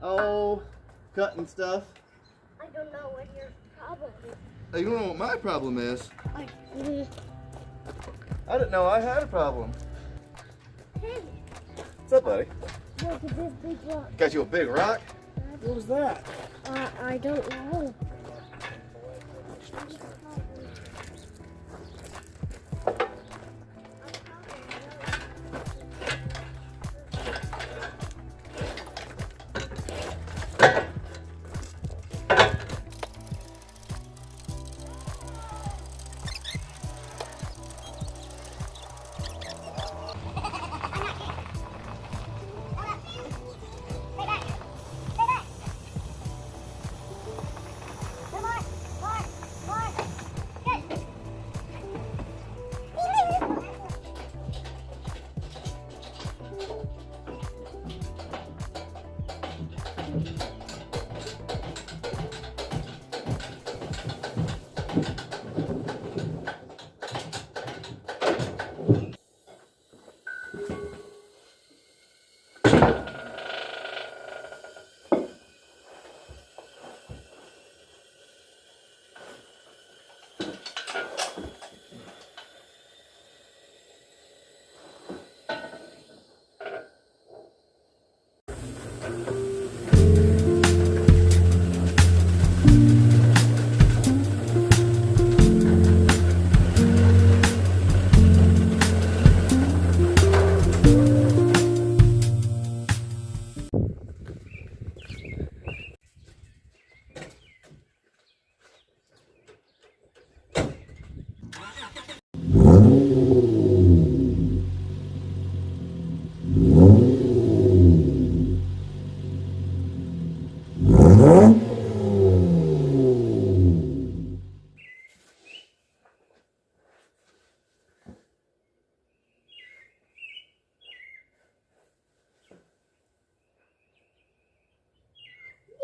Oh, cutting stuff. I don't know what your problem is. You don't know what my problem is? I I didn't know I had a problem. Hey, What's up, buddy? look at this big rock. Got you a big rock? What was that? I don't know.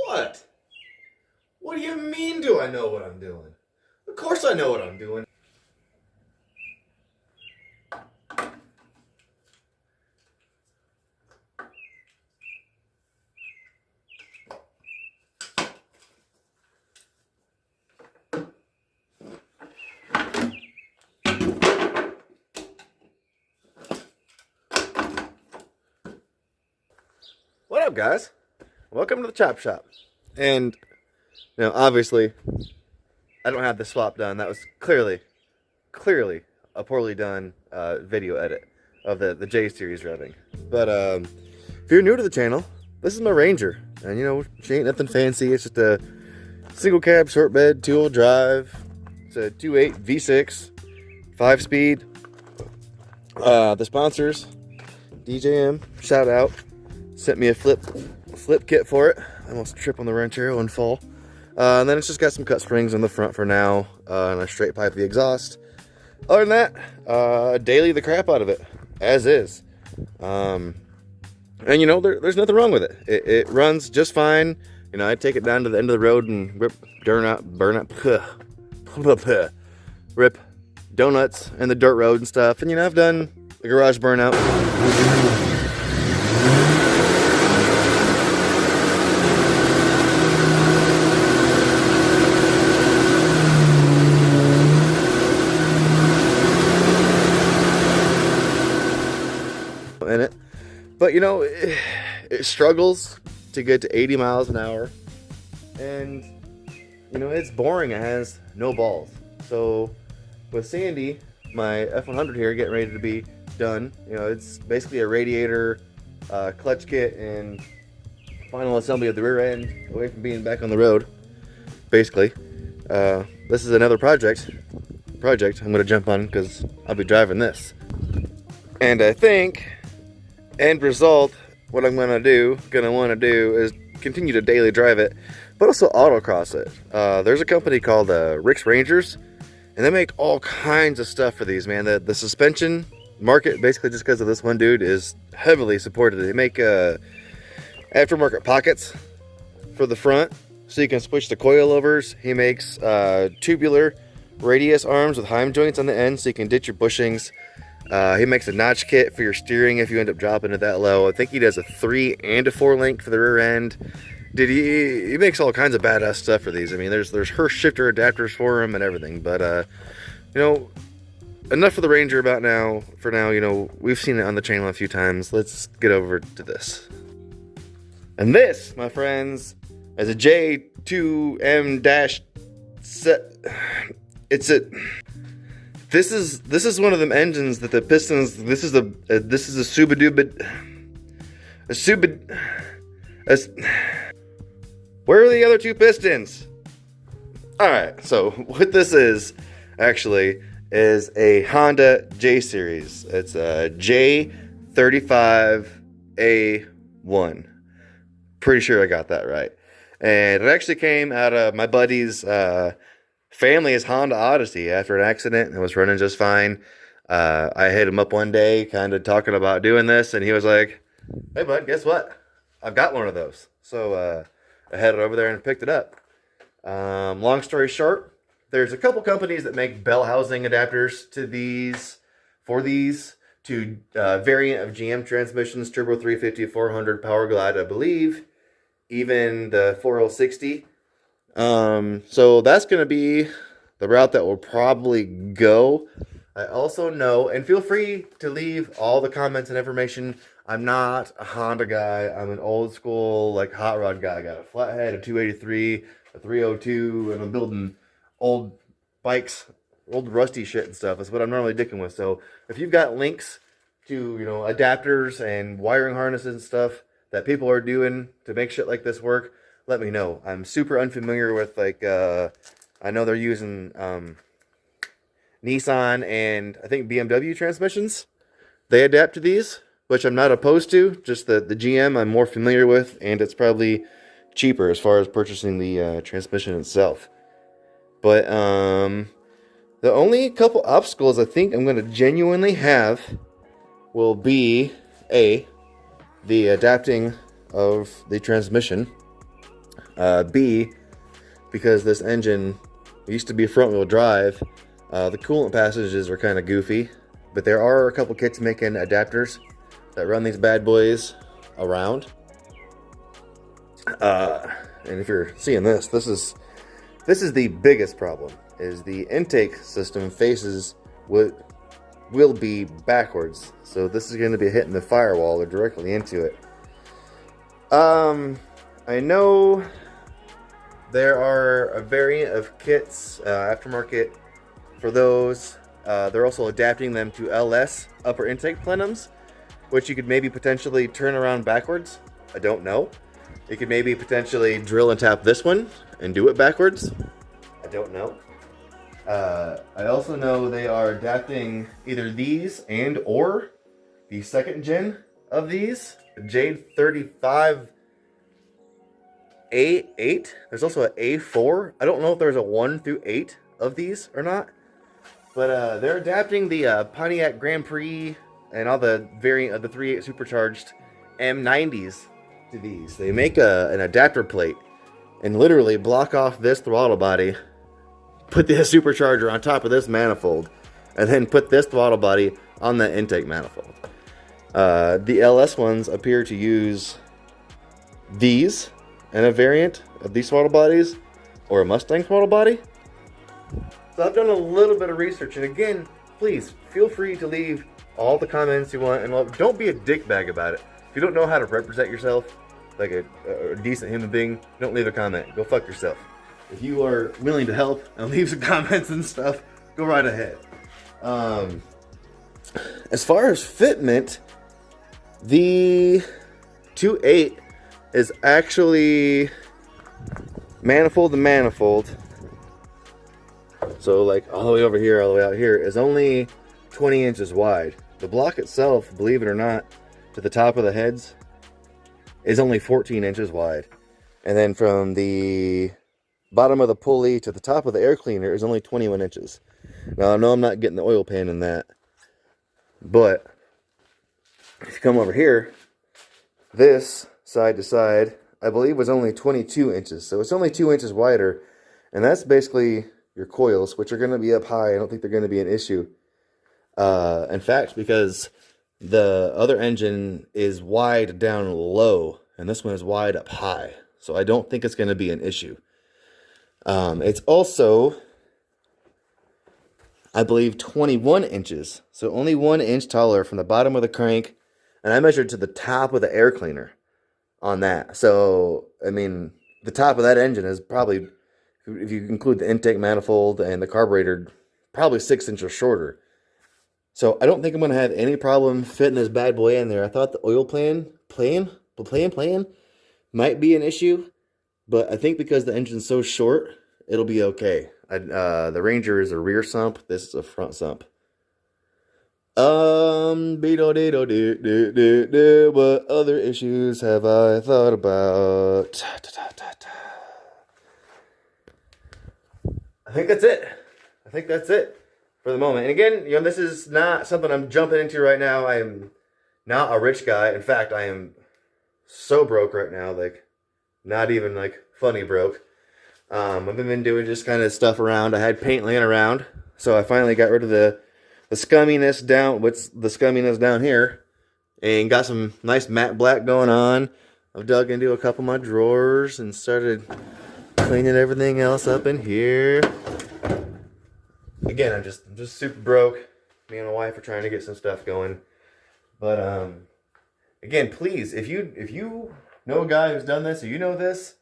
What? What do you mean, do I know what I'm doing? Of course I know what I'm doing. What up, guys? Welcome to the chop shop. And, you know, obviously, I don't have the swap done. That was clearly a poorly done video edit of the J series revving. But if you're new to the channel, this is my Ranger. And, you know, she ain't nothing fancy. It's just a single cab, short bed, 2-wheel drive. It's a 2.8 V6, 5-speed. The sponsors, DJM, shout out. Sent me a flip kit for it. I almost trip on the wrench arrow and fall. And then it's just got some cut springs in the front for now, and a straight pipe the exhaust. Other than that, daily the crap out of it, as is. And you know, there's nothing wrong with it. It runs just fine. You know, I take it down to the end of the road and rip donuts in the dirt road and stuff. And you know, I've done the garage burnout. In it, but you know, it struggles to get to 80 miles an hour, and you know, it's boring. It has no balls. So with Sandy, my F100 here, getting ready to be done, you know, it's basically a radiator, clutch kit, and final assembly of the rear end, away from being back on the road. Basically, this is another project I'm going to jump on because I'll be driving this, and I think end result, what I'm want to do is continue to daily drive it, but also autocross it. There's a company called Rick's Rangers, and they make all kinds of stuff for these, man. The suspension market, basically just because of this one dude, is heavily supported. They make aftermarket pockets for the front, so you can switch the coilovers. He makes tubular radius arms with heim joints on the end, so you can ditch your bushings. He makes a notch kit for your steering if you end up dropping it that low. I think he does a 3 and a 4 link for the rear end. Dude, he makes all kinds of badass stuff for these. I mean, there's Hurst shifter adapters for him and everything. But you know, enough for the Ranger about now. For now, you know, we've seen it on the channel a few times. Let's get over to this. And this, my friends, is a J2M dash set. This is one of them engines that the pistons. This is a where are the other 2 pistons? All right, so what this is actually is a Honda J series. It's a J35A1. Pretty sure I got that right. And it actually came out of my buddy's family's Honda Odyssey after an accident. It was running just fine. I hit him up one day, kind of talking about doing this, and he was like, "Hey, bud, guess what? I've got one of those." So I headed over there and picked it up. Long story short, there's a couple companies that make bell housing adapters to variant of GM transmissions, Turbo 350, 400, Power Glide, I believe, even the 4060. So that's going to be the route that will probably go. I also know, and feel free to leave all the comments and information. I'm not a Honda guy. I'm an old school, like, hot rod guy. I got a flathead, a 283, a 302, and I'm building old bikes, old rusty shit and stuff. That's what I'm normally dicking with. So if you've got links to, you know, adapters and wiring harnesses and stuff that people are doing to make shit like this work, let me know. I'm super unfamiliar with, like, I know they're using Nissan and I think BMW transmissions. They adapt to these, which I'm not opposed to. Just the GM I'm more familiar with, and it's probably cheaper as far as purchasing the transmission itself. But the only couple obstacles I think I'm going to genuinely have will be the adapting of the transmission. B, because this engine used to be front wheel drive, the coolant passages are kind of goofy, but there are a couple kits making adapters that run these bad boys around. And if you're seeing this is the biggest problem, is the intake system faces what will be backwards. So this is going to be hitting the firewall or directly into it. I know there are a variant of kits, aftermarket, for those. They're also adapting them to LS, upper intake plenums, which you could maybe potentially turn around backwards. I don't know. You could maybe potentially drill and tap this one and do it backwards. I don't know. I also know they are adapting either these and or the second gen of these, J35 A8. There's also an A4. I don't know if there's a 1 through 8 of these or not. But they're adapting the Pontiac Grand Prix and all the variant of the 3.8 supercharged M90s to these. They make an adapter plate and literally block off this throttle body, put the supercharger on top of this manifold, and then put this throttle body on the intake manifold. The LS ones appear to use these and a variant of these throttle bodies, or a Mustang throttle body. So I've done a little bit of research, and again, please feel free to leave all the comments you want, and don't be a dickbag about it. If you don't know how to represent yourself like a decent human being, don't leave a comment. Go fuck yourself. If you are willing to help and leave some comments and stuff, go right ahead. As far as fitment, the 2.8 is actually manifold to manifold. So like all the way over here, all the way out here is only 20 inches wide. The block itself, believe it or not, to the top of the heads is only 14 inches wide. And then from the bottom of the pulley to the top of the air cleaner is only 21 inches. Now I know I'm not getting the oil pan in that, but if you come over here, this side to side, I believe was only 22 inches. So it's only 2 inches wider, and that's basically your coils, which are going to be up high. I don't think they're going to be an issue. In fact, because the other engine is wide down low, and this one is wide up high. So I don't think it's going to be an issue. It's also, I believe, 21 inches. So only 1 inch taller from the bottom of the crank. And I measured to the top of the air cleaner on that. So, I mean, the top of that engine is probably, if you include the intake manifold and the carburetor, probably 6 inches shorter. So I don't think I'm going to have any problem fitting this bad boy in there. I thought the oil plan might be an issue, but I think because the engine's so short, it'll be okay. The Ranger is a rear sump. This is a front sump. What other issues have I thought about? I think that's it. For the moment. And again, you know, this is not something I'm jumping into right now. I am not a rich guy. In fact, I am so broke right now, like not even like funny broke. I've been doing just kind of stuff around. I had paint laying around, so I finally got rid of the scumminess down. What's the scumminess down here? And got some nice matte black going on. I've dug into a couple of my drawers and started cleaning everything else up in here. Again, I'm just super broke. Me and my wife are trying to get some stuff going. But again, please, if you know a guy who's done this, or you know this,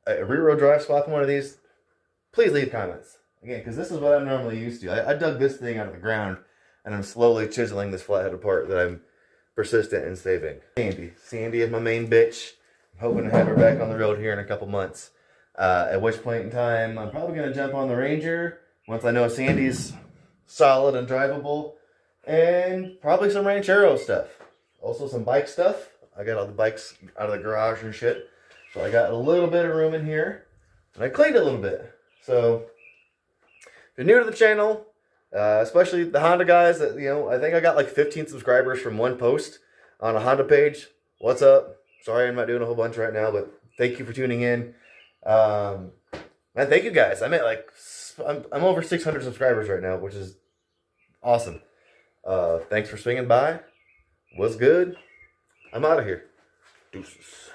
a rear-wheel drive swapping one of these, please leave comments. Again, because this is what I'm normally used to. I dug this thing out of the ground, and I'm slowly chiseling this flathead apart that I'm persistent in saving. Sandy is my main bitch. I'm hoping to have her back on the road here in a couple months. At which point in time, I'm probably going to jump on the Ranger once I know Sandy's solid and drivable, and probably some Ranchero stuff. Also some bike stuff. I got all the bikes out of the garage and shit. So I got a little bit of room in here. And I cleaned a little bit. So if you're new to the channel, especially the Honda guys, that, you know, I think I got like 15 subscribers from one post on a Honda page. What's up? Sorry I'm not doing a whole bunch right now, but thank you for tuning in. And thank you guys. I'm at like, I'm over 600 subscribers right now, which is awesome. Thanks for swinging by. What's good? I'm out of here. Deuces.